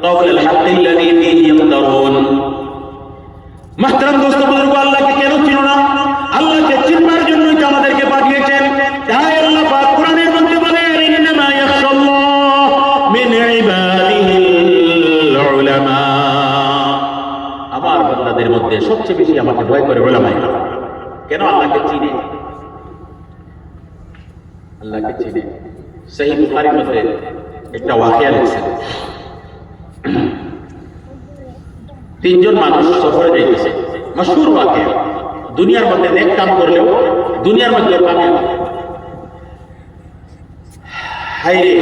قول الحق الذي فيه يمترون محترم दोस्त बुजुर्ग আল্লাহকে কেন চিনো না আল্লাহকে চিনবার জন্যই তো আমাদেরকে পাঠিয়েছেন তাই আল্লাহ পাক কোরআনের মধ্যে বলেন ইন্নামা ইয়াখশাল্লাহ মিন ইবাদিহিল উলামা আমার বান্দাদের মধ্যে সবচেয়ে বেশি আমাকে ভয় করে উলামায়ে কেরাম কেন আল্লাহকে চিনে আল্লাহকে চিনে সহিহ বুখারীর মধ্যে একটা ওয়াকিয়া আছে তিনজন মানুষ সফরে যাইতেছে মশহুর ওয়াকিয়া দুনিয়ার মধ্যে নেক কাম করলেও দুনিয়ার মধ্যে কামিয়াব হায়রে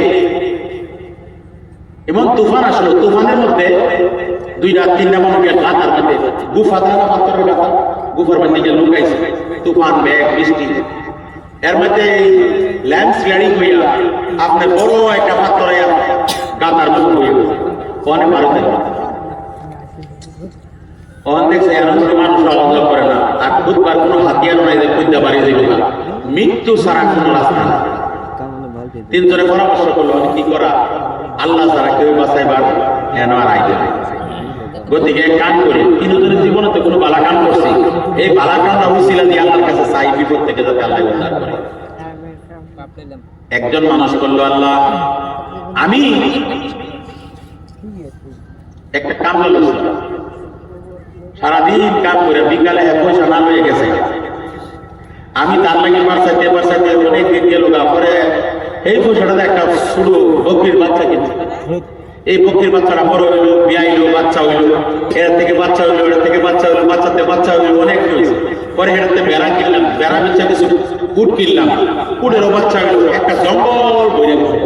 এমন তুফান আসলো তুফানের মধ্যে দুইটা তিনটা মানুষের গাতার মধ্যে গুফা থাকা পাথরের গাতা গুফার মধ্যে গিয়ে লুকাইছে তুফান মেঘ বৃষ্টি এর মধ্যে ল্যান্ডস্লাইডিং হইয়া আপনার বড় একটা পাথরে গাতার মুখ হয়ে গেছে অনেক ভারতে অনেক মানুষ আলাদা করে না আর খুদবার কোনো হাতিয়ার নাই যে খুঁজতে পারি যাইবে না মৃত্যু ছাড়া কোনো রাস্তা না তিনজনে পরামর্শ করলো কি করা আল্লাহ ছাড়া কেউ বাঁচাইবার কেন আর আইতে গতিকে কান করে তিনজনের জীবনে তো কোনো বালা কাম করছি এই বালা কামটা উছিলা দিয়ে আল্লাহর কাছে চাই বিপদ থেকে যাতে আল্লাহ উদ্ধার করে একজন মানুষ করলো আল্লাহ আমি একটা কাম হলো সারাদিন কাম করে বিকালে পয়সা না হয়ে গেছে আমি তার লাগে বাড়াইতে অনেক দিন গেল পরে এই পয়সাটাতে একটা ছোট বকরির বাচ্চা কিনছে এই বকরির বাচ্চাটা বড় হইলো বিয়াইলো বাচ্চা হইলো এর থেকে বাচ্চা হইলো এর থেকে বাচ্চা হইলো বাচ্চাতে বাচ্চা হইলো অনেক হয়েছে পরে এটাতে বেড়া কিনলাম বেড়া বেচা কিছু কুট কিনলাম কুটেরও বাচ্চা হইলো একটা জঙ্গল বইরে গেছে